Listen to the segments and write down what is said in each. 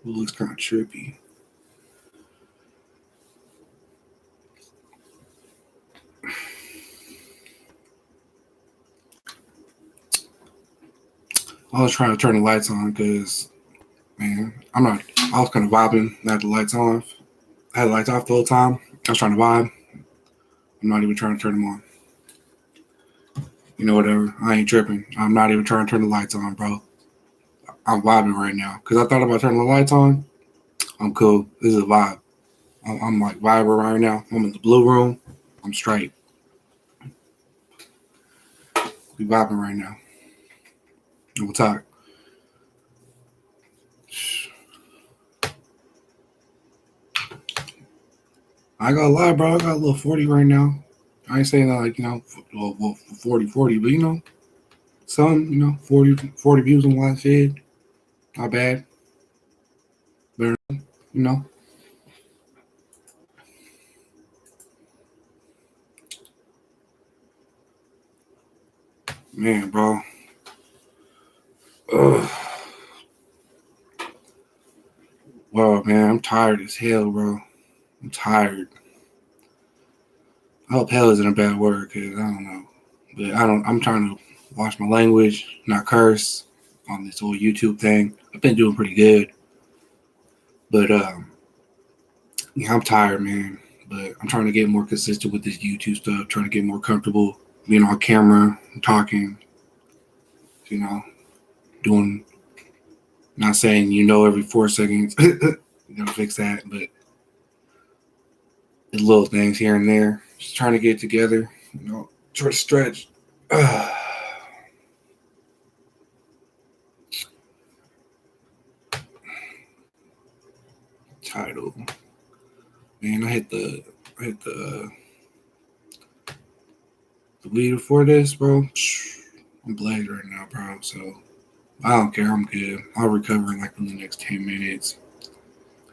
It looks kind of trippy. I was trying to turn the lights on because, man, I was kind of vibing. I had the lights on. I had the lights off the whole time. I was trying to vibe. I'm not even trying to turn them on. You know, whatever. I ain't tripping. I'm not even trying to turn the lights on, bro. I'm vibing right now. Because I thought about turning the lights on. I'm cool. This is a vibe. I'm like vibing right now. I'm in the blue room. I'm straight. We vibing right now. We'll talk. I ain't gonna lie, bro. I got a little 40 right now. I ain't saying that like, 40, but some, 40 views on one feed. Not bad. Better, Man, bro. Ugh. Well, man, I'm tired as hell, bro. I'm tired. I hope hell isn't a bad word, because I don't know. But I'm trying to watch my language, not curse on this whole YouTube thing. I've been doing pretty good. But, I'm tired, man. But I'm trying to get more consistent with this YouTube stuff, trying to get more comfortable being on camera, talking, doing, not saying, every 4 seconds, you gotta fix that, but the little things here and there, just trying to get it together, try to stretch. Title. Man, I hit the weed before this, bro. I'm blazed right now, bro. So I don't care. I'm good. I'll recover in like in the next 10 minutes.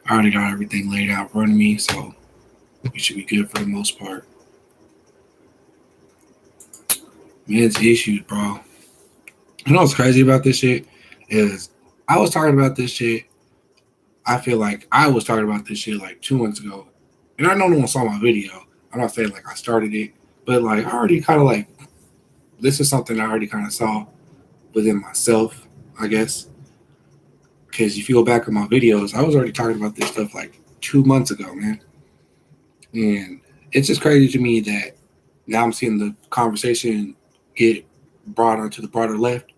I already got everything laid out in front of me, so we should be good for the most part. Men's issues, bro. You know what's crazy about this shit is I was talking about this shit. I feel like I was talking about this shit like 2 months ago, and I know no one saw my video. I'm not saying like I started it, but like I already kind of like this is something I already kind of saw within myself, I guess. Because if you go back on my videos, I was already talking about this stuff like 2 months ago, man. And it's just crazy to me that now I'm seeing the conversation get brought onto the broader left.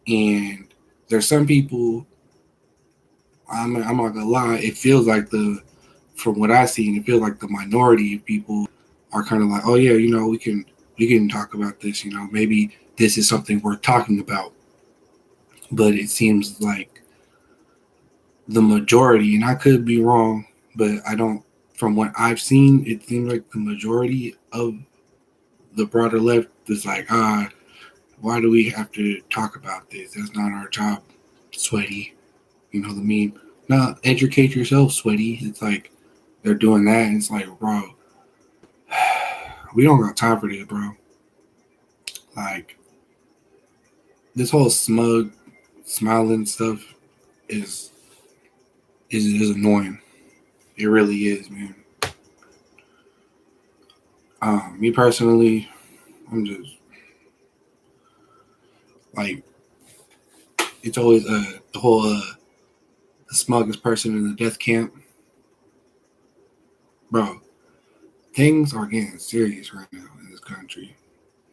And there's some people, I'm not gonna lie, it feels like from what I've seen, it feels like the minority of people are kind of like, oh yeah, we can talk about this, maybe this is something worth talking about. But it seems like the majority, and I could be wrong, but from what I've seen, it seems like the majority of the broader left is like, why do we have to talk about this? That's not our job, sweaty. You know what I mean? No, educate yourself, sweaty. It's like they're doing that, and it's like, bro, we don't got time for this, bro. Like, this whole smug, smiling stuff is annoying. It really is, man. Me personally, I'm just like, it's always the whole the smuggest person in the death camp, bro. Things are getting serious right now in this country.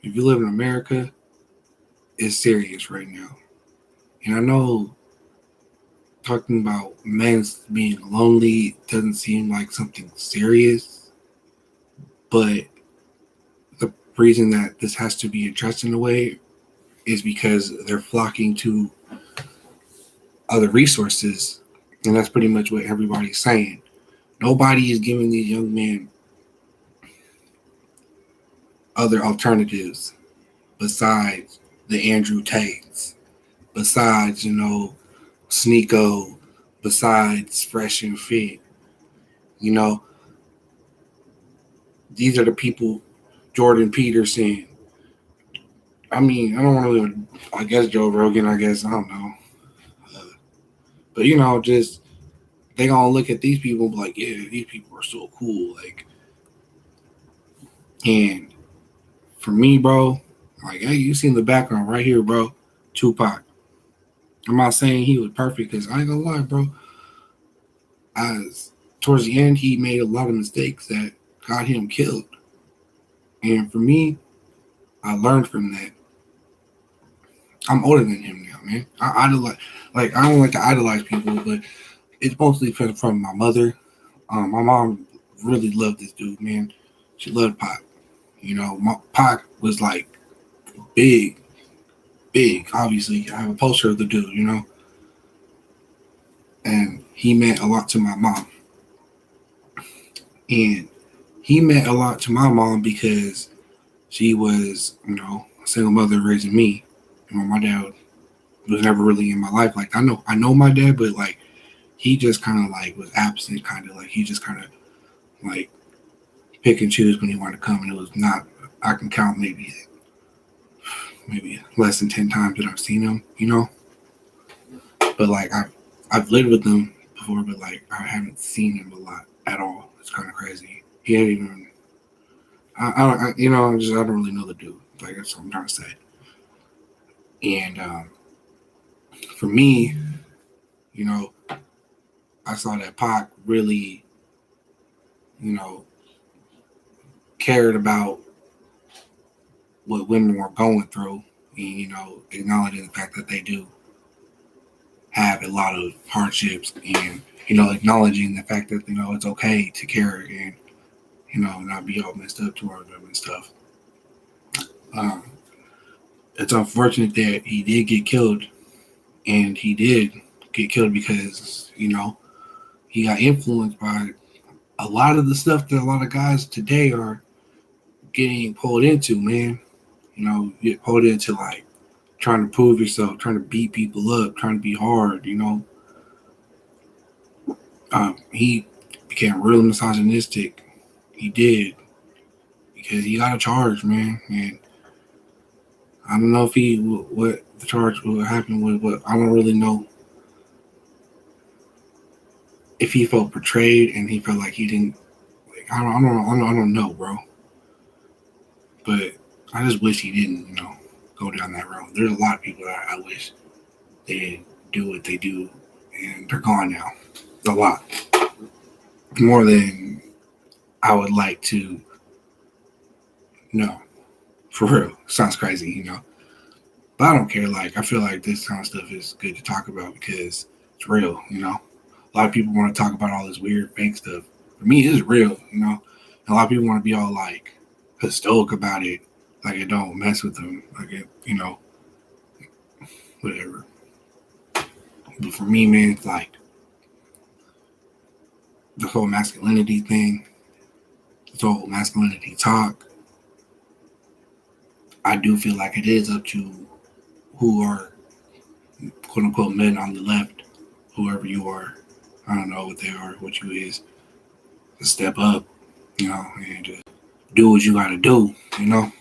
If you live in America, it's serious right now. And I know talking about men being lonely doesn't seem like something serious, but the reason that this has to be addressed in a way is because they're flocking to other resources, and that's pretty much what everybody's saying. Nobody is giving these young men other alternatives besides the Andrew Tates, besides, Sneeko, besides Fresh and Fit. These are the people, Jordan Peterson. I mean, I don't want to, I guess Joe Rogan, I don't know. But, just they gonna look at these people and be like, yeah, these people are so cool. Like, and for me, bro, like, hey, you seen the background right here, bro. Tupac. I'm not saying he was perfect because I ain't gonna lie, bro. As towards the end, he made a lot of mistakes that got him killed. And for me, I learned from that. I'm older than him now, man. I idolize, like I don't like to idolize people, but it's mostly from my mother. My mom really loved this dude, man. She loved Pac. You know, Pac was like big, big. Obviously, I have a poster of the dude, you know, and he meant a lot to my mom. And he meant a lot to my mom because she was, you know, a single mother raising me. You know, my dad was never really in my life. Like I know my dad, but like he just kind of like was absent, kind of like he just kind of like pick and choose when he wanted to come, and it was not. I can count maybe less than 10 times that I've seen him, you know. But like I've lived with him before, but like I haven't seen him a lot at all. It's kind of crazy. He ain't even. You know, I don't really know the dude. Like that's what I'm trying to say. And for me, you know, I saw that Pac really, you know, cared about what women were going through, and you know, acknowledging the fact that they do have a lot of hardships, and you know, acknowledging the fact that you know it's okay to care and you know not be all messed up towards them and stuff. Um, it's unfortunate that he did get killed, and he did get killed because you know he got influenced by a lot of the stuff that a lot of guys today are getting pulled into, man. You know, you get pulled into like trying to prove yourself, trying to beat people up, trying to be hard, you know. He became real misogynistic. He did because he got a charge, man. And I don't know if what the charge would happen with, but I don't really know if he felt betrayed and he felt like he didn't. Like, I don't know, bro. But I just wish he didn't, you know, go down that road. There's a lot of people that I wish they didn't do what they do, and they're gone now. A lot more than I would like to know. For real, sounds crazy, you know. But I don't care. Like I feel like this kind of stuff is good to talk about because it's real, you know. A lot of people want to talk about all this weird fake stuff. For me, it's real, you know. And a lot of people want to be all like stoic about it, like it don't mess with them, like it, you know, whatever. But for me, man, it's like the whole masculinity thing, this whole masculinity talk. I do feel like it is up to who are quote unquote men on the left, whoever you are. I don't know what they are, what you is, to step up, you know, and just do what you gotta do, you know.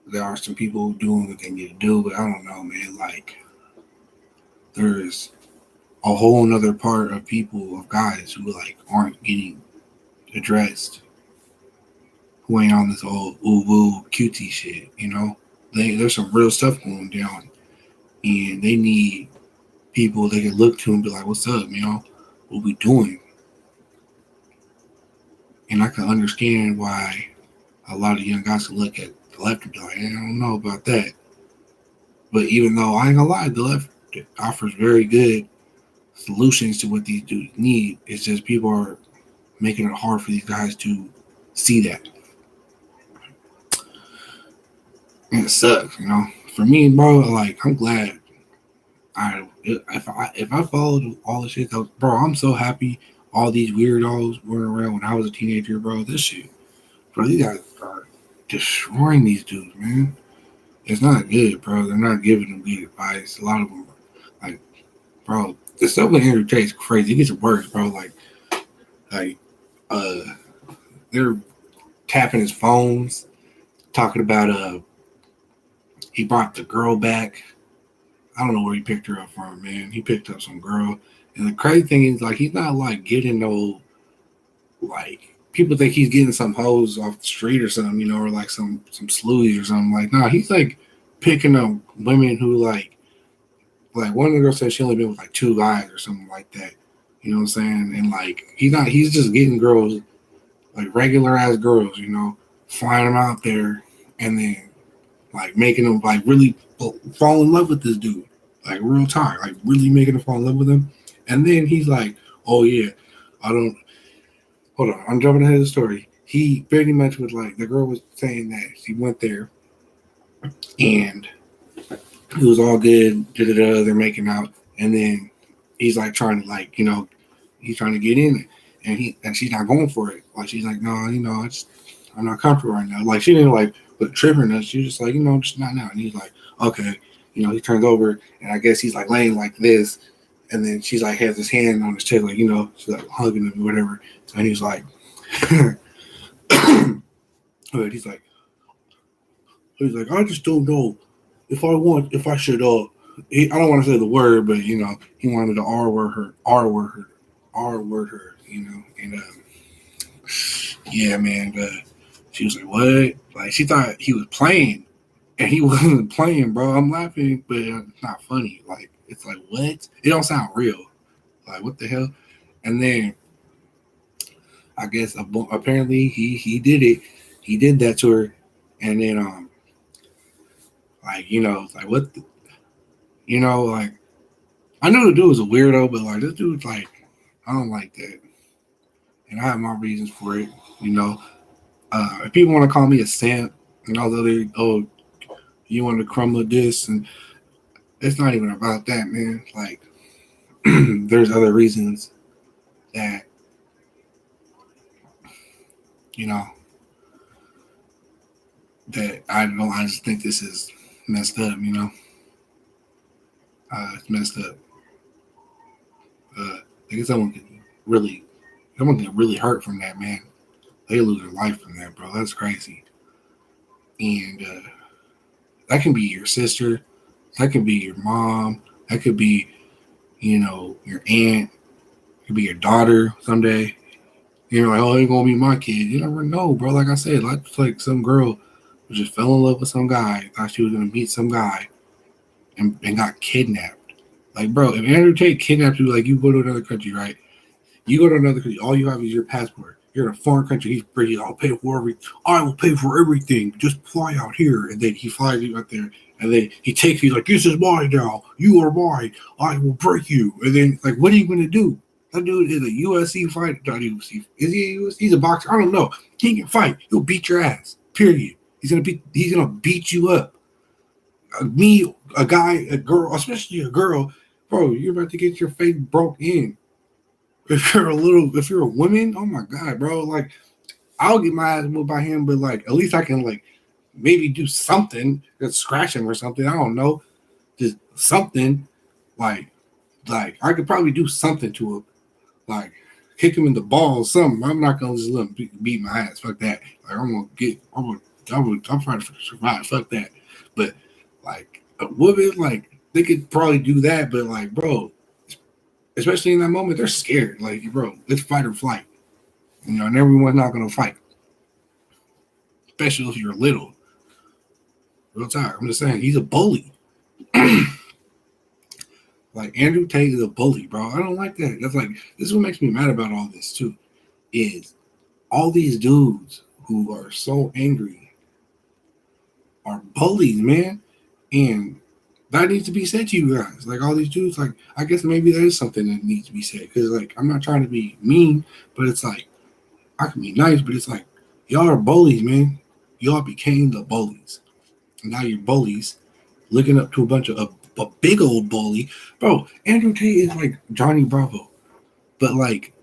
There are some people doing what they need to do, but I don't know, man. Like, there's a whole nother part of people, of guys who like aren't getting addressed, who ain't on this old ooh woo cutie shit, you know. There's some real stuff going down, and they need people they can look to and be like, "What's up, you know? What we doing?" And I can understand why a lot of young guys can look at the left and be like, "I don't know about that." But even though I ain't gonna lie, the left offers very good solutions to what these dudes need. It's just people are making it hard for these guys to see that. And it sucks, you know. For me, bro, like I'm glad if I followed all the shit that was, bro, I'm so happy all these weirdos running around when I was a teenager, bro. This shit, bro, these guys are destroying these dudes, man. It's not good, bro. They're not giving them good advice. A lot of them, like, bro, the stuff with Andrew Tate is crazy. It gets worse, bro. Like, uh, they're tapping his phones, talking about he brought the girl back. I don't know where he picked her up from, man. He picked up some girl. And the crazy thing is, like, he's not like getting no, like, people think he's getting some hoes off the street or something, you know, or like some sleaze or something. Like, nah, he's like picking up women who like one of the girls said she only been with like two guys or something like that. You know what I'm saying? And like he's just getting girls, like regular ass girls, you know, flying them out there and then like making them like really fall in love with this dude, like real time, like really making them fall in love with him. And then he's like, oh yeah, I don't. Hold on, I'm jumping ahead of the story. He pretty much was like the girl was saying that she went there and it was all good. They're making out, and then he's like trying to like he's trying to get in it, and she's not going for it. Like she's like, no, I'm not comfortable right now. Like she didn't like put tripping us. She was just like, just not now. And he's like, okay, he turns over, and I guess he's like laying like this, and then she's like has his hand on his chest, like she's like hugging him or whatever, and he's like, but he's like, I just don't know if I should I don't want to say the word, but he wanted to R word her, and yeah, man, she was like, what? Like she thought he was playing, and he wasn't playing, bro. I'm laughing, but it's not funny. Like it's like what? It don't sound real. Like what the hell? And then I guess apparently he did it. He did that to her, and then like like what like I knew the dude was a weirdo, but like this dude's like I don't like that, and I have my reasons for it. If people want to call me a simp and all the other you want to crumble this, and it's not even about that, man. Like there's other reasons that that I don't. I just think this is messed up. It's messed up. I think someone can really hurt from that, man. They lose their life from that, bro. That's crazy. And that can be your sister. That could be your mom. That could be, your aunt. It could be your daughter someday. You're like, oh, it's gonna be my kid. You never know, bro. Like I said, like some girl who just fell in love with some guy, thought she was gonna meet some guy, and got kidnapped. Like, bro, if Andrew Tate kidnapped you, like you go to another country, right? You go to another country, all you have is your passport. You're in a foreign country. He's British. I will pay for everything. Just fly out here, and then he flies you out there, and then he takes you like, this is mine now. You are mine. I will break you. And then like, what are you gonna do? That dude is a UFC fighter. Not UFC. Is he a UFC? He's a boxer. I don't know. He can fight. He'll beat your ass. Period. He's gonna beat you up. A guy, a girl, especially a girl, bro. You're about to get your face broke in. If you're a woman, oh my god, bro. Like, I'll get my ass moved by him, but like, at least I can like maybe do something, just scratch him or something. I don't know, just something. Like I could probably do something to him, like kick him in the balls, something. I'm not gonna just let him beat my ass. Fuck that. Like I'm trying to survive. Fuck that. But like a woman, like they could probably do that, but like, bro, especially in that moment, they're scared. Like, bro, it's fight or flight. And everyone's not gonna fight, especially if you're little. Real talk. I'm just saying, he's a bully. Like Andrew Tate is a bully, bro. I don't like that. That's like this is what makes me mad about all this too. Is all these dudes who are so angry are bullies, man, and that needs to be said to you guys. Like all these dudes, like I guess maybe that is something that needs to be said because like I'm not trying to be mean, but it's like I can be nice, but it's like y'all are bullies, man. Y'all became the bullies. And now you're bullies looking up to a bunch of a big old bully. Bro, Andrew Tate is like Johnny Bravo, but like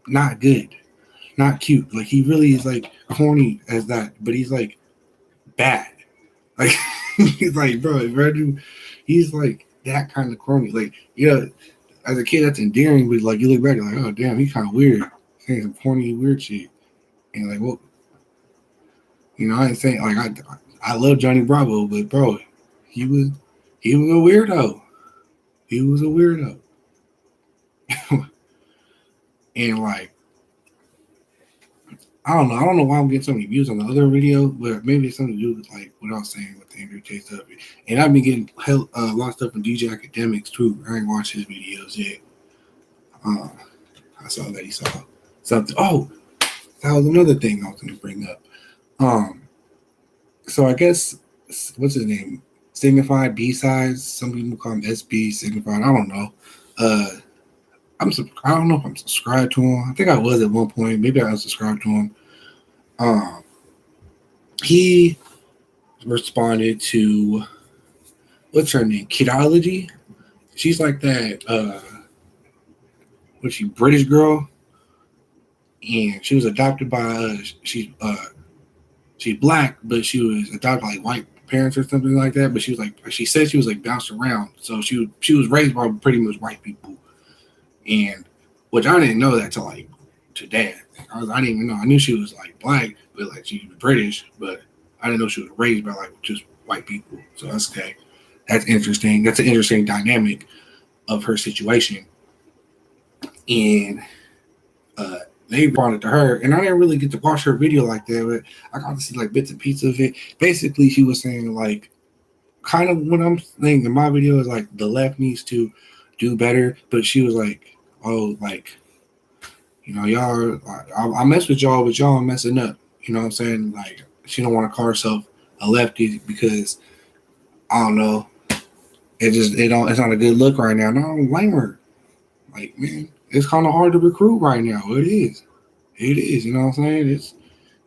not good, not cute. Like he really is like corny as that, but he's like bad. Like he's like, bro, he's like that kind of corny. Like, as a kid that's endearing, but like you look back, you're like, oh damn, he's kind of weird. Saying some corny weird shit. And like, well, I ain't saying like I love Johnny Bravo, but bro, he was a weirdo. He was a weirdo. And like, I don't know. I don't know why I'm getting so many views on the other video, but maybe it's something to do with like what I was saying with the Andrew Tate stuff. And I've been getting a lot of stuff from DJ Academics too. I ain't watched his videos yet. I saw that he saw something. Oh, that was another thing I was going to bring up. So I guess what's his name? Signified B-sides. Some people call him SB Signified. I don't know. I don't know if I'm subscribed to him. I think I was at one point. Maybe I was subscribed to him. He responded to what's her name? Kidology. She's like that. What's she? British girl, and she was adopted by. She's black, but she was adopted by like white parents or something like that. But she was like, she said she was like bounced around, so she was raised by pretty much white people. And which I didn't know that till like today. I didn't even know. I knew she was like black, but like she was British, but I didn't know she was raised by like just white people. So that's okay. That's interesting. That's an interesting dynamic of her situation. And they brought it to her, and I didn't really get to watch her video like that, but I got to see like bits and pieces of it. Basically, she was saying like, kind of what I'm saying in my video is like the left needs to do better, but she was like, oh, like, you know, y'all, I mess with y'all, but y'all messing up. You know what I'm saying? Like, she don't want to call herself a lefty because I don't know. It's not a good look right now. No, I don't blame her. Like, man, it's kind of hard to recruit right now. It is. You know what I'm saying?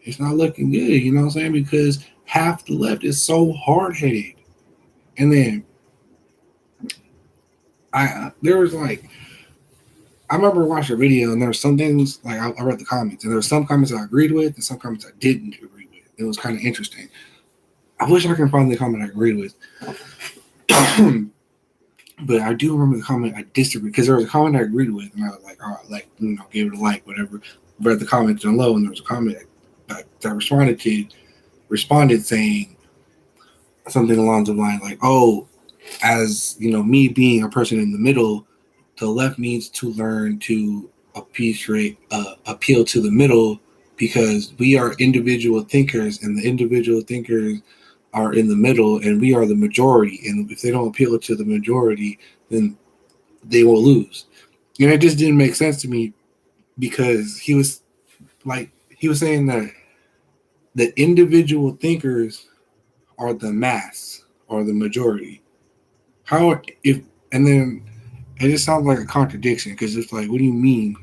It's not looking good. You know what I'm saying? Because half the left is so hard headed. And then there was like, I remember watching a video and there were some things like I read the comments and there were some comments I agreed with and some comments I didn't agree with. It was kind of interesting. I wish I could find the comment I agreed with. But I do remember the comment I disagreed because there was a comment I agreed with and I was like, all right, like, you know, gave it a like, whatever. Read the comments down low and there was a comment that I responded saying something along the line like, oh, as you know, me being a person in the middle, the left needs to learn to appeal to the middle because we are individual thinkers and the individual thinkers are in the middle and we are the majority. And if they don't appeal to the majority, then they will lose. And it just didn't make sense to me because he was saying that the individual thinkers are the mass or the majority. And then it just sounds like a contradiction because it's like, what do you mean?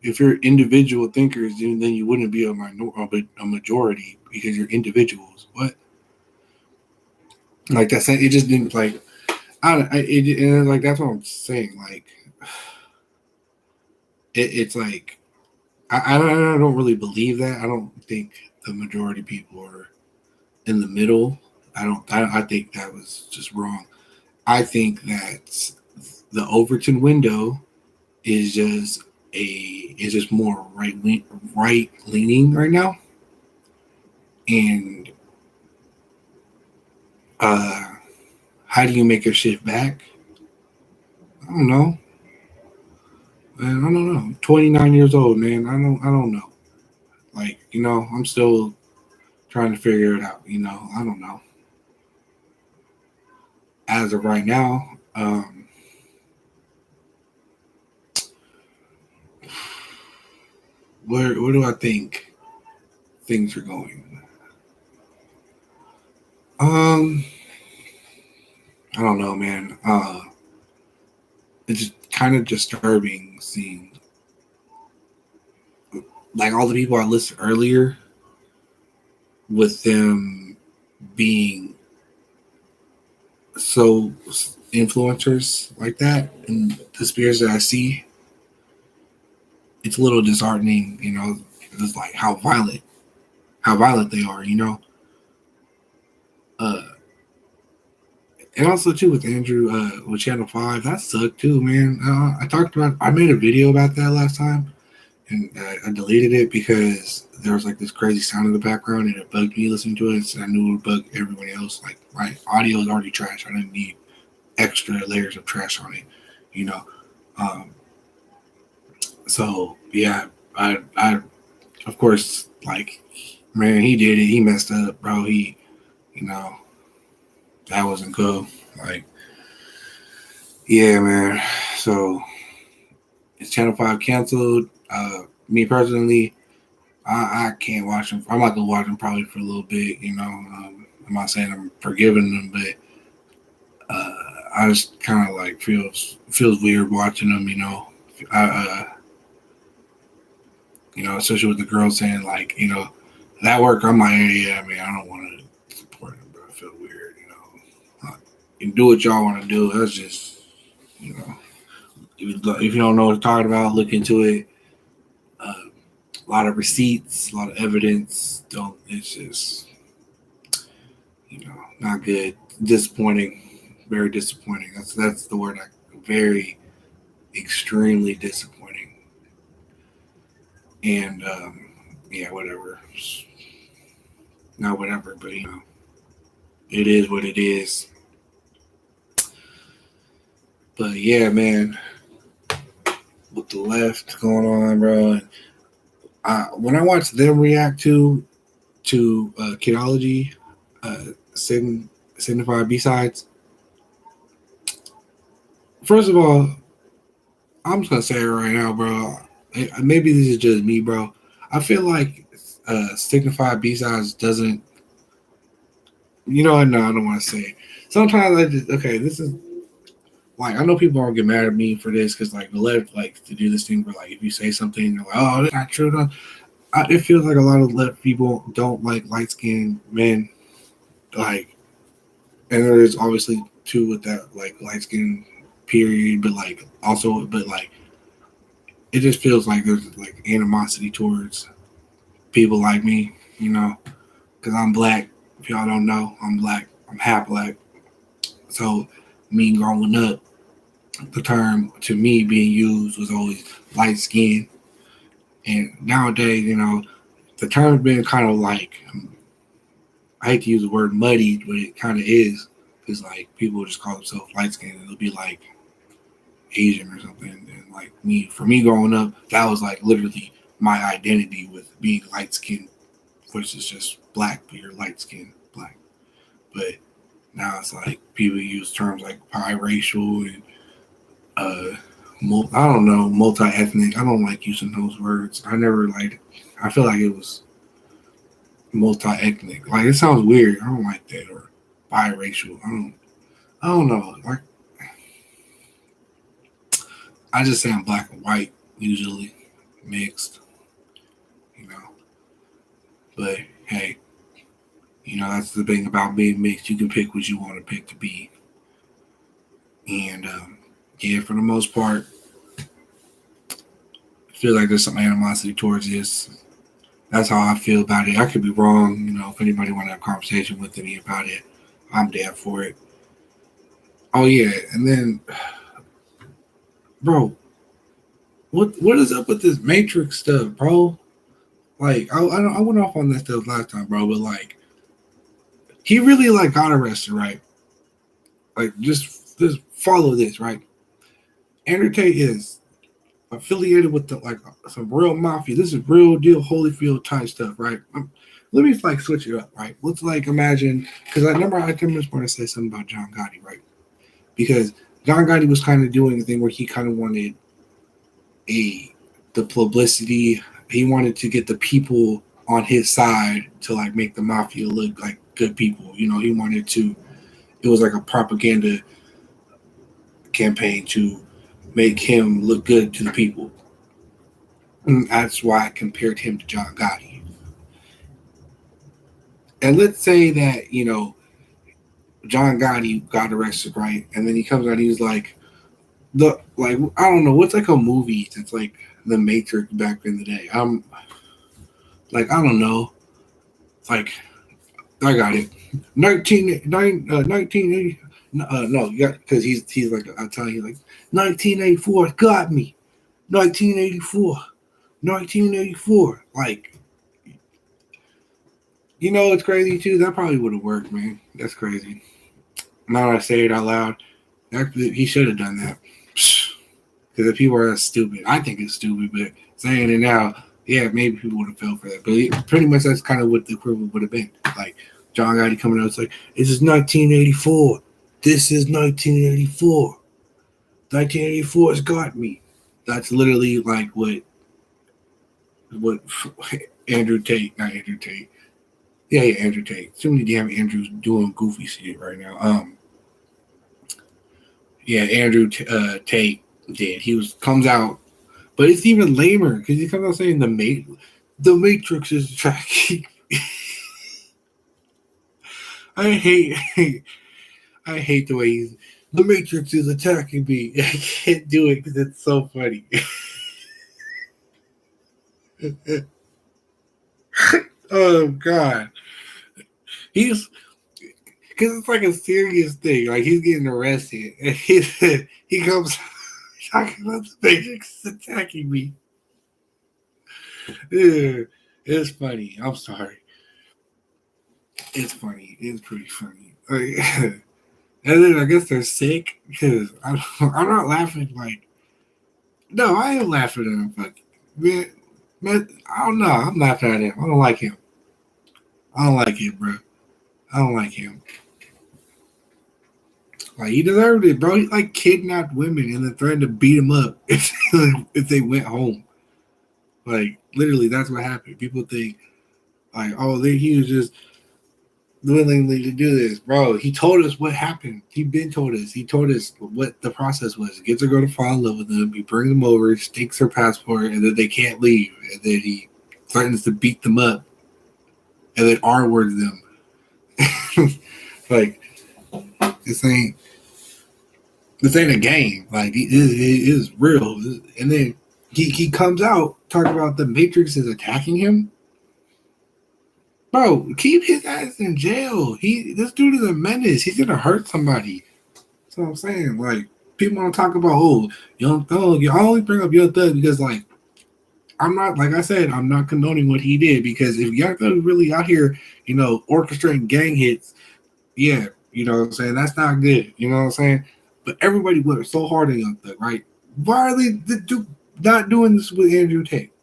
If you're individual thinkers, then you wouldn't be a majority because you're individuals. What? Like that? It just didn't like. And like that's what I'm saying. Like, it's like I don't really believe that. I don't think the majority of people are in the middle. I think that was just wrong. I think that the Overton window is just more right leaning right now, and how do you make a shift back? I don't know. Man, I don't know. I'm 29 years old, man. I don't know. Like, you know, I'm still trying to figure it out. You know, I don't know. As of right now, where do I think things are going? I don't know, man. It's just kind of disturbing seeing like all the people I listed earlier with them being so influencers like that and the spheres that I see. It's a little disheartening, you know, it's like how violent they are, you know. And also too with Andrew with Channel 5, that sucked too, man. I made a video about that last time and I deleted it because there was like this crazy sound in the background and it bugged me listening to it, so I knew it would bug everyone else. Like my audio is already trash. I didn't need extra layers of trash on it, you know. Um, so yeah, I of course, like, man, he did it. He messed up, bro. You know, that wasn't cool. Like, yeah, man. So is Channel 5 canceled? Me personally, I can't watch them. I'm not gonna watch them probably for a little bit. You know, I'm not saying I'm forgiving them, but I just kind of like feels weird watching them. You know, especially with the girls saying like, that work. I'm like, yeah, man, I don't want to support them, but I feel weird. You do what y'all want to do. That's just, you know, if you don't know what I'm talking about, look into it. A lot of receipts, a lot of evidence. Don't. It's just, not good. Disappointing. Very disappointing. That's the word. Very, extremely disappointing. And yeah, whatever. Not whatever, but it is what it is. But yeah, man, with the left going on, bro. When I watch them react to kidology, signified B-sides. First of all, I'm just gonna say it right now, bro. Maybe this is just me, bro. I feel like signified B-sides doesn't. No, I don't want to say it. Sometimes I just this is like, I know people are gonna get mad at me for this because like the left like to do this thing where like if you say something they're like, oh, that's not true. No. It feels like a lot of left people don't like light skinned men, like, and there's obviously too with that like light skin period, but like also, but like it just feels like there's like animosity towards people like me, because I'm black. If y'all don't know, I'm black. I'm half black. So me growing up, the term to me being used was always light skin, and nowadays, the term's been kind of like, I hate to use the word muddied, but it kind of is, because like people just call themselves light skinned and it'll be like Asian or something. And like for me growing up, that was like literally my identity with being light skinned, which is just black, but you're light skinned black. But now it's like people use terms like biracial and I don't know, multi-ethnic. I don't like using those words. I never liked it. I feel like it was multi-ethnic. Like, it sounds weird. I don't like that. Or biracial. I don't know. Like, I just say I'm black and white usually, mixed. You know. But hey, that's the thing about being mixed. You can pick what you want to pick to be. And yeah, for the most part, I feel like there's some animosity towards this. That's how I feel about it. I could be wrong. If anybody want to have a conversation with me about it, I'm down for it. Oh yeah, and then, bro, what is up with this Matrix stuff, bro? Like, I went off on that stuff last time, bro, but like, he really like got arrested, right? Like, just follow this, right? Andrew Tate is affiliated with some real mafia. This is real deal Holyfield type stuff, right? Let me like switch it up, right? Let's like imagine, because I remember I just want to say something about John Gotti, right? Because John Gotti was kind of doing a thing where he kind of wanted the publicity. He wanted to get the people on his side to like make the mafia look like good people. He wanted to. It was like a propaganda campaign to make him look good to the people. And that's why I compared him to John Gotti. And let's say that, John Gotti got arrested, right? And then he comes out and he's like, I don't know, what's like a movie that's like The Matrix back in the day? Like, I don't know. Like, I got it. 1980. No, because he's like, I'll tell you, like, 1984 got me. 1984. 1984. Like, it's crazy too. That probably would have worked, man. That's crazy. Now that I say it out loud, He should have done that. Because if people are stupid, I think it's stupid, but saying it now, yeah, maybe people would have fell for that. But pretty much that's kind of what the equivalent would have been. Like John Gotti coming out, it's like, this is 1984. This is 1984. 1984 has got me. That's literally like what Andrew Tate, not Andrew Tate. Yeah, Andrew Tate. Too many damn Andrews doing goofy shit right now. Yeah, Andrew Tate did. Comes out, but it's even lamer because he comes out saying the Matrix is tracking. I hate the way the Matrix is attacking me. I can't do it because it's so funny. Oh God, he's because it's like a serious thing. Like he's getting arrested, and he comes talking about the Matrix is attacking me. Yeah, it's funny. I'm sorry. It's funny. It's pretty funny. Like, and then I guess they're sick because I'm not laughing like. No, I am laughing at him. But man, I don't know. I'm laughing at him. I don't like him. I don't like him, bro. I don't like him. Like he deserved it, bro. He like kidnapped women and then threatened to beat them up if they went home. Like literally, that's what happened. People think like, oh, he was just willingly to do this, bro. He told us what happened. He been told us. He told us what the process was. He gets a girl to fall in love with him. He brings them over, stakes her passport, and then they can't leave. And then he threatens to beat them up, and then R-words them. Like this ain't a game. Like it is real. And then he comes out talking about the Matrix is attacking him. Bro, keep his ass in jail. This dude is a menace. He's gonna hurt somebody. That's what I'm saying. Like people want to talk about Young Thug. I only bring up Young Thug because like I'm not, like I said, I'm not condoning what he did because if Young Thug is really out here, orchestrating gang hits, yeah, you know what I'm saying, that's not good. You know what I'm saying? But everybody went so hard on Young Thug, right? Why are they not doing this with Andrew Tate?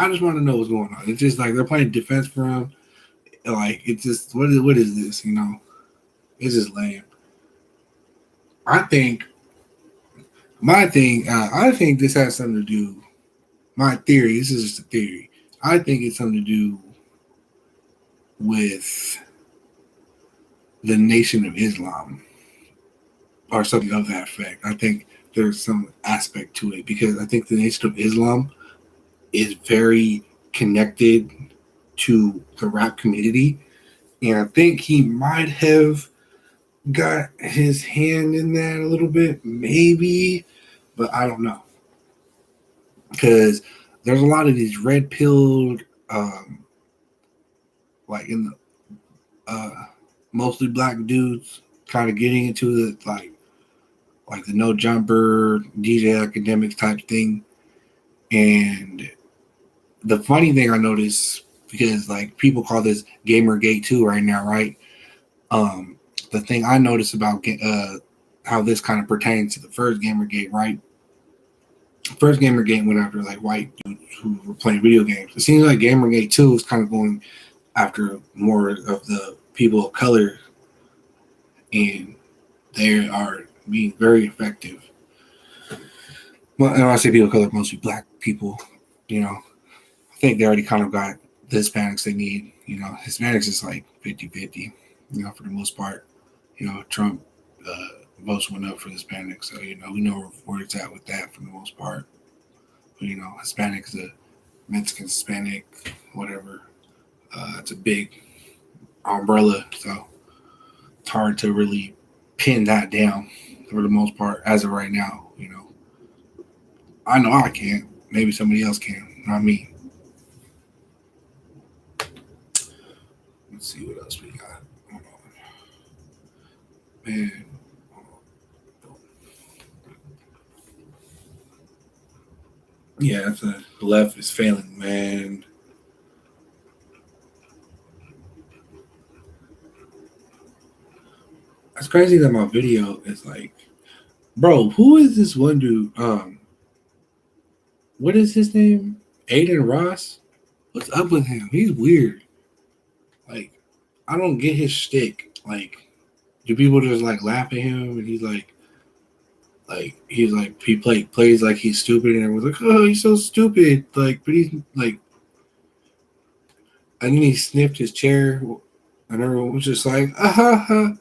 I just want to know what's going on. It's just like they're playing defense for him. Like it's just what is this? It's just lame. I think I think this has something to do. My theory. This is just a theory. I think it's something to do with the Nation of Islam or something of that effect. I think there's some aspect to it because I think the Nation of Islam is very connected to the rap community, and I think he might have got his hand in that a little bit, maybe, but I don't know because there's a lot of these red-pilled, like in the mostly black dudes, kind of getting into the like the Nojumper DJ academics type thing, and the funny thing I noticed, because like people call this Gamergate too right now, right? The thing I noticed about how this kind of pertains to the first Gamergate, right? First Gamergate went after like white dudes who were playing video games. It seems like Gamergate 2 is kind of going after more of the people of color, and they are being very effective. Well, and when I say people of color, mostly black people, I think they already kind of got the Hispanics they need. Hispanics is like 50-50, for the most part. Trump votes went up for the Hispanics, so, we know where it's at with that for the most part. But, Hispanic is a Mexican, Hispanic, whatever. It's a big umbrella, so it's hard to really pin that down for the most part as of right now. I know I can't. Maybe somebody else can, not me. Let's see what else we got. Hold on. Man. Yeah, the left is failing, man. It's crazy that my video is like, bro, who is this one dude? What is his name? Aiden Ross? What's up with him? He's weird. Like, I don't get his shtick. Like, do people just like laugh at him and he plays like he's stupid and everyone's like, oh, he's so stupid. Like, but he's like, and then he sniffed his chair and everyone was just like, ah ha ha.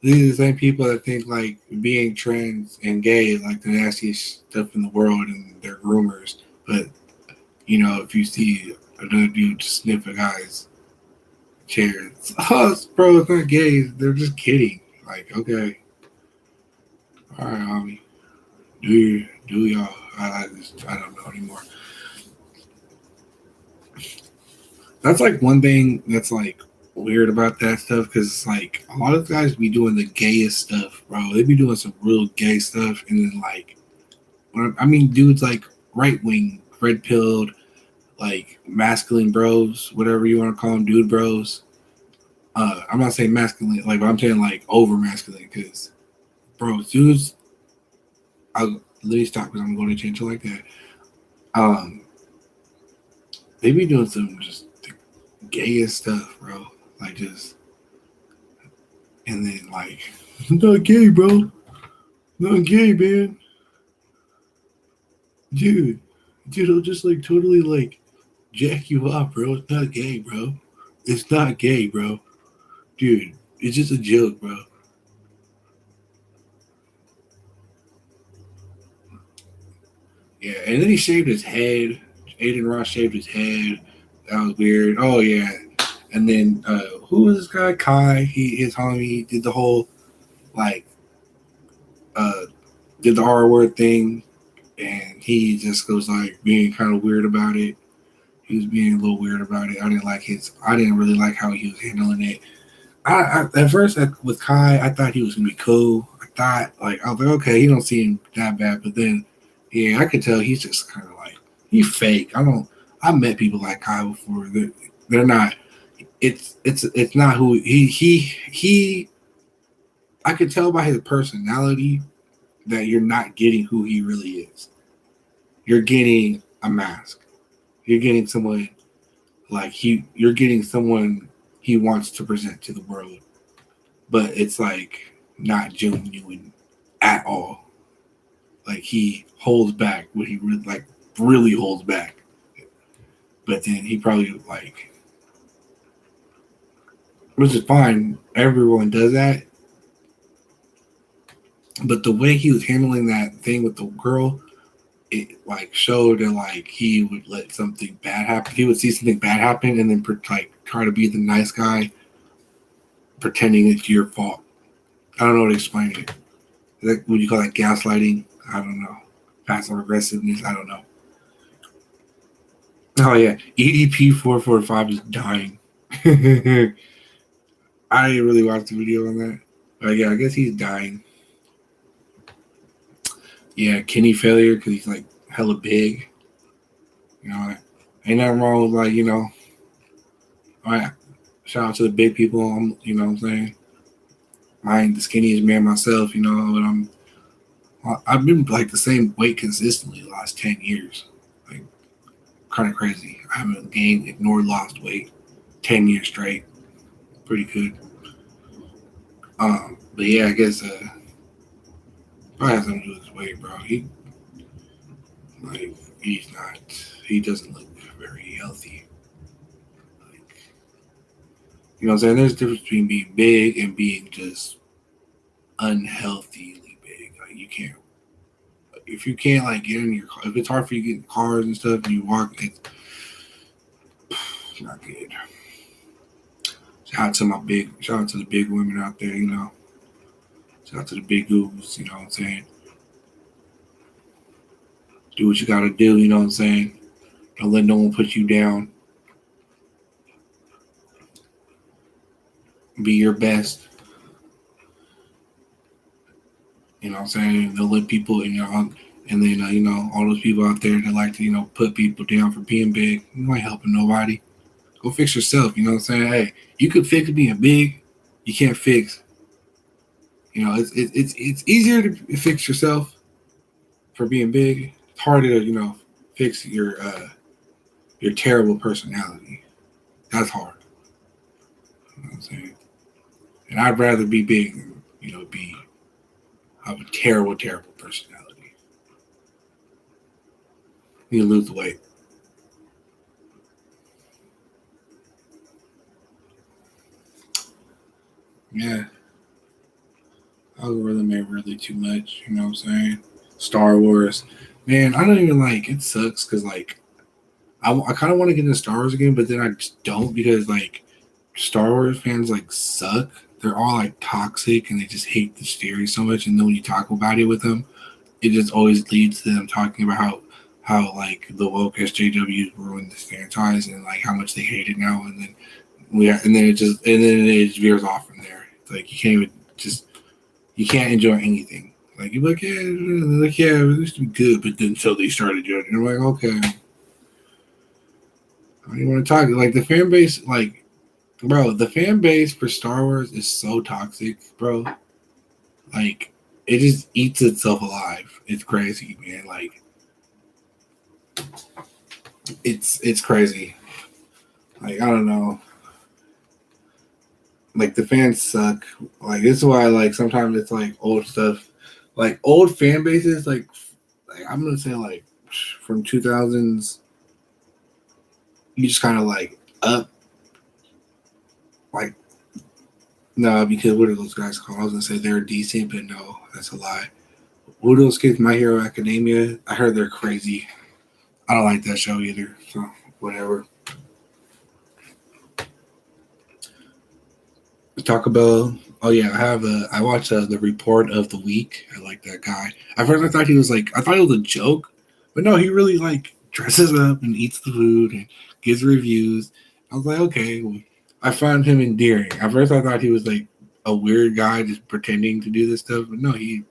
These are the same people that think like being trans and gay is like the nastiest stuff in the world and they're groomers. But you know, if you see another dude sniff a guy's chair, bro, it's not gay. They're just kidding. Like, okay, all right, homie, do y'all? I don't know anymore. That's like one thing that's like weird about that stuff because it's like a lot of guys be doing the gayest stuff, bro. They be doing some real gay stuff, and then like, I mean, dudes like right wing, red pilled, like masculine bros, whatever you want to call them, dude bros. I'm not saying masculine, like, but I'm saying like over masculine because, bro, dudes. Let me stop because I'm going to change it like that. They be doing some just the gayest stuff, bro. Like just, and then like, I'm not gay, bro. Not gay, man. Dude, I'll just like totally like jack you up, bro. It's not gay, bro. It's not gay, bro. Dude, it's just a joke, bro. Yeah, and then he shaved his head. Aiden Ross shaved his head. That was weird. Oh yeah, and then who was this guy? Kai. His homie. He did the whole like uh did the R word thing, and he just was like being kind of weird about it. He was being a little weird about it. I didn't really like how he was handling it. At first with Kai, I thought he was gonna be cool. I was like, okay, he don't seem that bad. But then, yeah, I could tell he's just kind of like he's fake. I met people like Kai before. They're not. It's not who he. I could tell by his personality that you're not getting who he really is. You're getting a mask. You're getting someone like You're getting someone he wants to present to the world, but it's like not genuine at all. Like he holds back what he really holds back. But then he probably like, which is fine. Everyone does that. But the way he was handling that thing with the girl, it like showed that like he would let something bad happen. He would see something bad happen and then like try to be the nice guy, pretending it's your fault. I don't know how to explain it. Like, would you call that gaslighting? I don't know. Passive aggressiveness? I don't know. Oh yeah, EDP 445 is dying. I didn't really watch the video on that, but yeah, I guess he's dying. Yeah, kidney failure because he's like hella big. You know, ain't nothing wrong with like, you know. All right, shout out to the big people. You know what I'm saying. I ain't the skinniest man myself, you know, but I've been like the same weight consistently the last 10 years. Like kind of crazy. I haven't gained, ignored, lost weight 10 years straight. Pretty good. But yeah, I guess probably has something to do with his weight, bro. He doesn't look very healthy. Like, you know what I'm saying? There's a difference between being big and being just unhealthily big. Like you can't, if you can't like get in your car, if it's hard for you to get in cars and stuff and you walk, it's not good. Shout out to the big women out there, you know. Shout out to the big goons, you know what I'm saying? Do what you gotta do, you know what I'm saying? Don't let no one put you down. Be your best. You know what I'm saying? Don't let people, you know, and then, you know, all those people out there that like to, you know, put people down for being big, you ain't helping nobody. Go fix yourself, you know what I'm saying? Hey, you could fix being big, you can't fix It's easier to fix yourself for being big. It's harder to fix your terrible personality. That's hard. You know what I'm saying? And I'd rather be big than be have a terrible, terrible personality. You lose weight. Yeah, algorithm ain't really too much. You know what I'm saying? Star Wars, man. I don't even like. It sucks because I kind of want to get into Star Wars again, but then I just don't because Star Wars fans suck. They're all toxic and they just hate the series so much. And then when you talk about it with them, it just always leads to them talking about how the woke SJWs ruined this franchise and how much they hate it now. And then it just veers off from there. It's you can't even just you can't enjoy anything. You're yeah, it used to be good, but then until they started doing it, you're okay. I don't even want to talk. The fan base, bro, the fan base for Star Wars is so toxic, bro. It just eats itself alive. It's crazy, man. It's crazy. I don't know. The fans suck. This is why sometimes it's old stuff, old fan bases. I'm gonna say from 2000s. You just kind of up. No, because what are those guys called? I was gonna say they're decent, but no, that's a lie. What are those kids? My Hero Academia. I heard they're crazy. I don't like that show either. So whatever. Talk about. Oh yeah, I watched the report of the week. I like that guy. At first I thought he was I thought it was a joke, but no, he really dresses up and eats the food and gives reviews. I was okay. Well, I found him endearing. At first I thought he was a weird guy just pretending to do this stuff, but no, he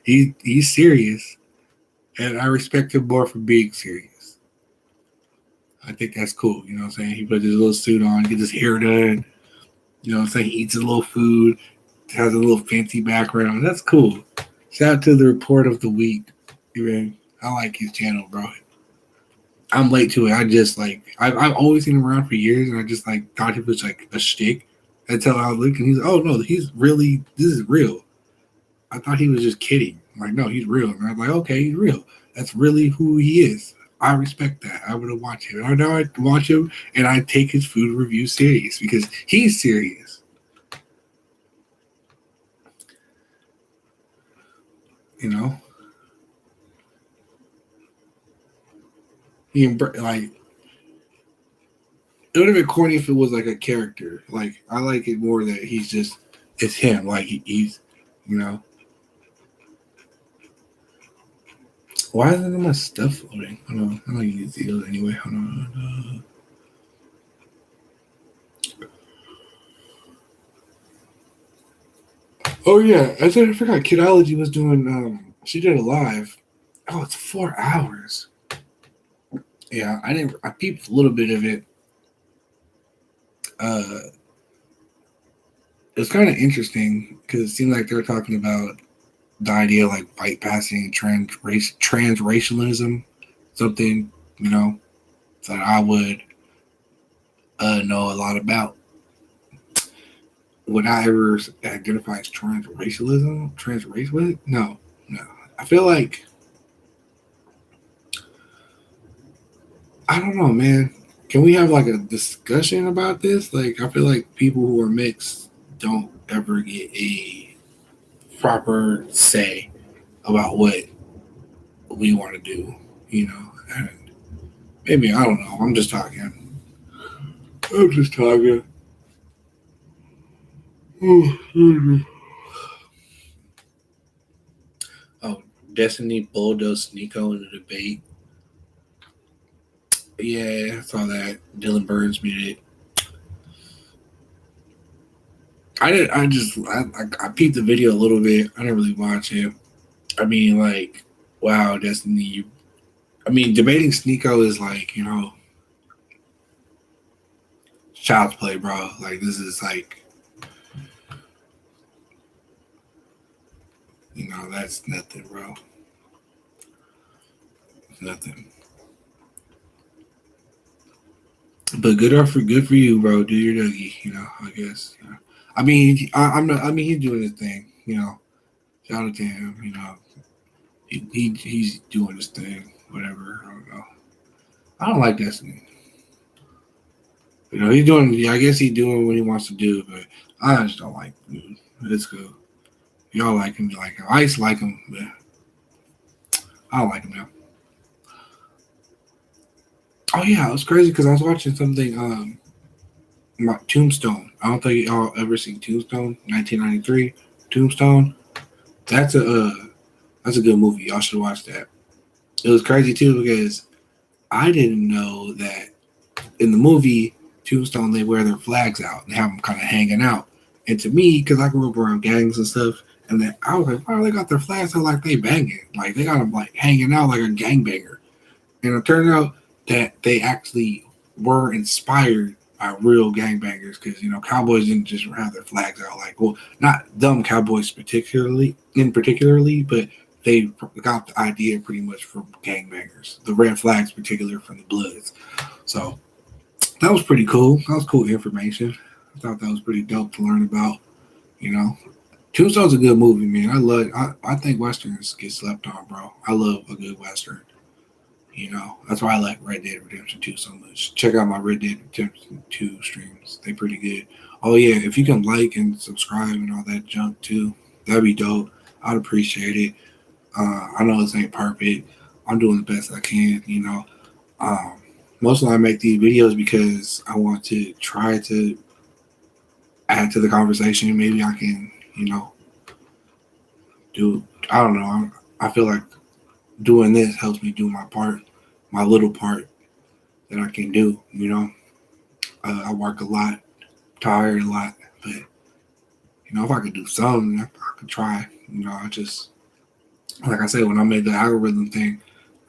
he's serious, and I respect him more for being serious. I think that's cool. You know what I'm saying? He puts his little suit on, gets his hair done. You know what I'm saying? He eats a little food, has a little fancy background. That's cool. Shout out to the report of the week. I like his channel, bro. I'm late to it. I just I've always seen him around for years, and I just thought he was a shtick until I was looking. He's no, he's really this is real. I thought he was just kidding. No, he's real. And I was okay, he's real. That's really who he is. I respect that. I would have watched him. I know I watch him, and I take his food review serious because he's serious. You know, it would have been corny if it was a character. I like it more that it's him. He's you know. Why isn't my stuff loading? Hold on. I don't use these anyway. Hold on. Oh yeah, I forgot. Kidology was doing. She did a live. Oh, it's 4 hours. Yeah, I didn't. I peeped a little bit of it. It's kind of interesting because it seemed like they're talking about the idea of bypassing transracialism, something that I would know a lot about. Would I ever identify as transracialism? Transracial? No. I feel I don't know, man. Can we have a discussion about this? I feel people who are mixed don't ever get a proper say about what we want to do, And maybe I don't know. I'm just talking. Oh, Destiny bulldozed Nico in the debate. Yeah, I saw that. Dylan Burns muted it. I peeped the video a little bit. I didn't really watch it. I mean, wow, Destiny. Debating Sneeko is child's play, bro. This is No, that's nothing, bro. Nothing. But good for you, bro. Do your Dougie, I guess. I mean, I'm not. I mean, he's doing his thing. Shout out to him. He's doing his thing. Whatever. I don't know. I don't like Destiny. He's doing. Yeah, I guess he's doing what he wants to do, but I just don't like him. It's good. Y'all like him, you like him. I used to like him, but I don't like him now. Oh yeah, it was crazy because I was watching something. Tombstone. I don't think y'all ever seen Tombstone, 1993. Tombstone. That's a good movie. Y'all should watch that. It was crazy too because I didn't know that in the movie Tombstone they wear their flags out. They have them kind of hanging out. And to me, because I grew up around gangs and stuff, and then I was like, wow, they got their flags out like they banging. Like they got them like hanging out like a gangbanger. And it turned out that they actually were inspired by real gangbangers because cowboys didn't just have their flags out like, well, not dumb cowboys particularly, but they got the idea pretty much from gangbangers. The red flags, particularly from the Bloods. So that was pretty cool. That was cool information. I thought that was pretty dope to learn about. Tombstone's a good movie, man. I think westerns get slept on, bro. I love a good western. That's why I like Red Dead Redemption 2 so much. Check out my Red Dead Redemption 2 streams. They pretty good. Oh, yeah, if you can like and subscribe and all that junk, too, that'd be dope. I'd appreciate it. I know this ain't perfect. I'm doing the best I can, Mostly I make these videos because I want to try to add to the conversation. Maybe I can, I don't know. I feel like doing this helps me do my part, my little part that I can do, I work a lot, tired a lot, but, if I could do something, I could try, I just, like I said, when I made the algorithm thing,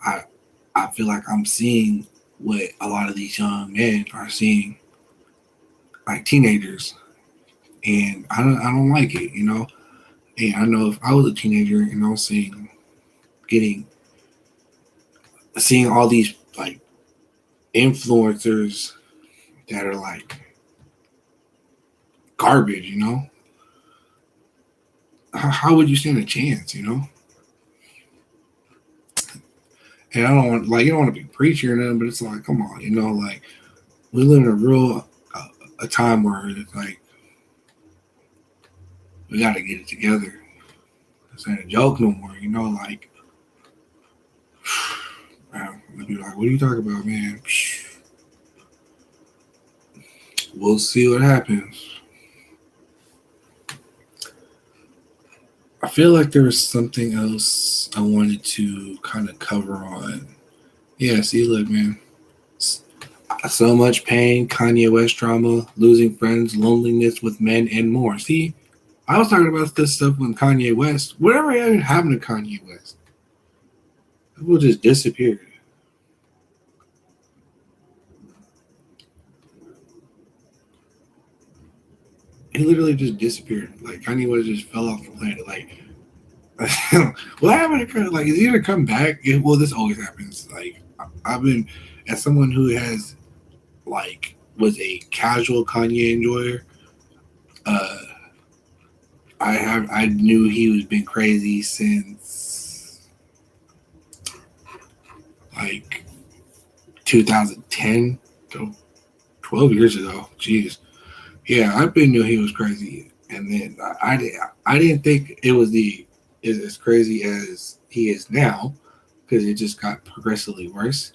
I feel like I'm seeing what a lot of these young men are seeing, like teenagers, and I don't like it, and I know if I was a teenager and I was seeing all these like influencers that are like garbage, how would you stand a chance, And I don't want you don't want to be preachy or nothing, but it's like, come on, like we live in a time where it's like we got to get it together. This ain't a joke no more, like. They'll be like, what are you talking about, man? We'll see what happens. I feel like there was something else I wanted to kind of cover on. Yeah, see, look, man. So much pain, Kanye West drama, losing friends, loneliness with men, and more. See, I was talking about this stuff with Kanye West. Whatever happened to Kanye West? People just disappeared. He literally just disappeared. Like Kanye West just fell off the planet. Like, what happened to Kanye? Like, is he gonna come back? Well, this always happens. Like, I've been as someone who has was a casual Kanye enjoyer. I knew he was been crazy since like 2010, so 12 years ago. Jeez. Yeah, I knew he was crazy, and then I didn't think it was as crazy as he is now, because it just got progressively worse.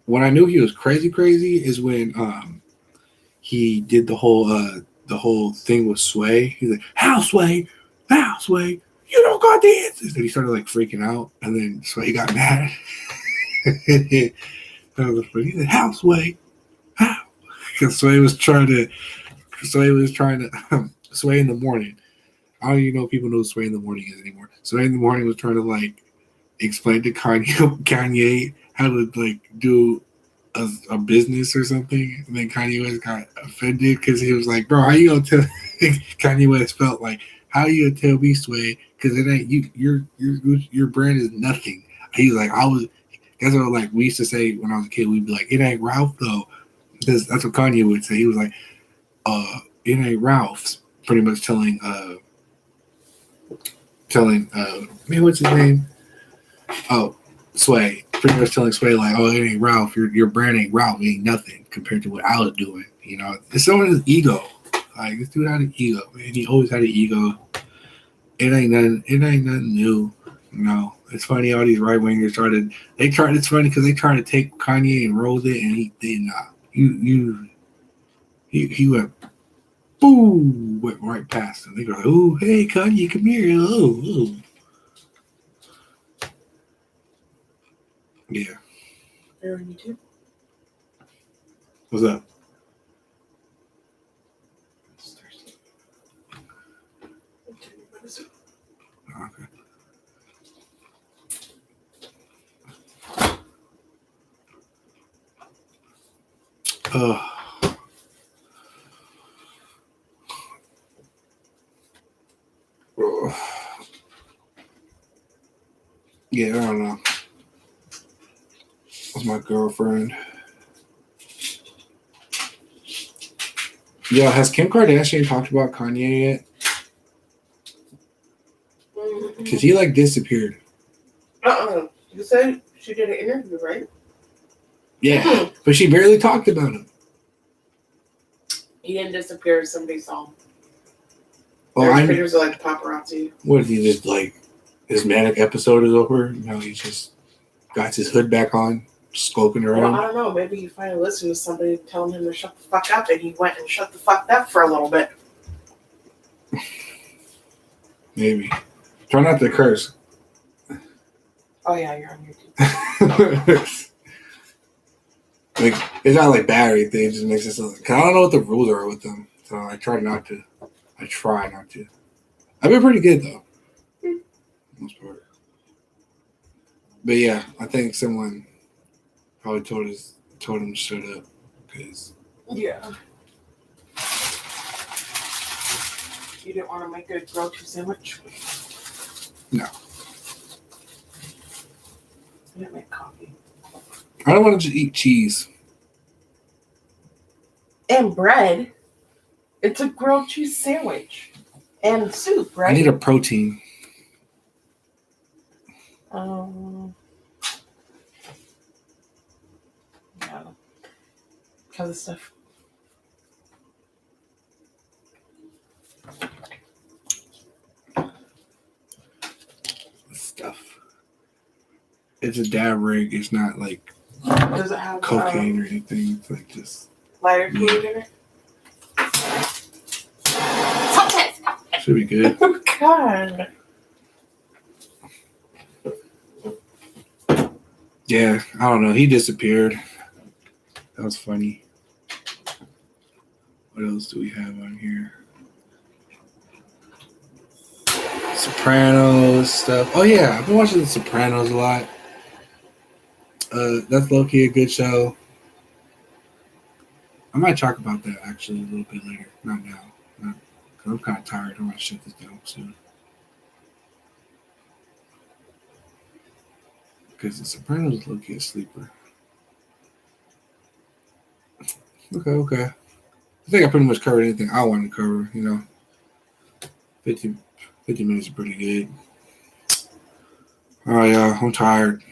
When I knew he was crazy is when he did the whole thing with Sway. He's like, "How Sway? How Sway? You don't got the answers." And he started like freaking out, and then Sway got mad. He said, "How Sway? How?" Because Sway was trying to Sway in the morning. I don't even know if people know who Sway in the morning is anymore. Sway in the morning was trying to explain to Kanye how to do a business or something, and then Kanye West got offended because he was like, "Bro, how you gonna tell?" Kanye West felt like, "How you gonna tell me, Sway, because it ain't you. Your brand is nothing. He's like, I was. That's what like we used to say when I was a kid. We'd be like, it ain't Ralph though. That's what Kanye would say. He was like, it ain't Ralph's. Pretty much telling man, what's his name? Oh, Sway. Pretty much telling Sway like, oh, it ain't Ralph. Your brand ain't Ralph. It ain't nothing compared to what I was doing. You know, it's someone's ego. Like this dude had an ego, man. He always had an ego. It ain't nothing. It ain't nothing new. You know, it's funny. All these right wingers tried. It's funny because they tried to take Kanye and roll it, and he did not. He went. Boom! Went right past him. They go, oh, hey, Kanye, come here. Oh. Yeah. They're on YouTube. What's up? Okay. Yeah, I don't know. That's my girlfriend. Yeah, has Kim Kardashian talked about Kanye yet? Because he like disappeared. You said she did an interview, right? Yeah, but she barely talked about him. He didn't disappear. Somebody saw him. Oh, There's pictures of like paparazzi. What, he just like his manic episode is over? You know, he just got his hood back on, skulking around. Well, I don't know. Maybe he finally listened to somebody telling him to shut the fuck up, and he went and shut the fuck up for a little bit. Maybe. Try not to curse. Oh yeah, you're on YouTube. Like, it's not like bad or anything. It just makes it so. Cause I don't know what the rules are with them, so I try not to. I've been pretty good though, most part. But yeah, I think someone probably told him to shut up, cause yeah. You didn't want to make a grilled cheese sandwich? No. I didn't make coffee. I don't want to just eat cheese. And bread. It's a grilled cheese sandwich. And soup, right? I need a protein. No. Because of stuff. It's a dab rig. It's not like Does it have cocaine or anything. It's like just lighter fluid in it? Should be good. Oh God. Yeah, I don't know. He disappeared. That was funny. What else do we have on here? Sopranos stuff. Oh yeah, I've been watching The Sopranos a lot. That's low-key a good show. I might talk about that actually a little bit later. Not now. Cause I'm kind of tired. I might shut this down soon. Because The Sopranos is low-key a sleeper. Okay. I think I pretty much covered anything I wanted to cover, you know. 50 minutes is pretty good. All right, y'all. I'm tired.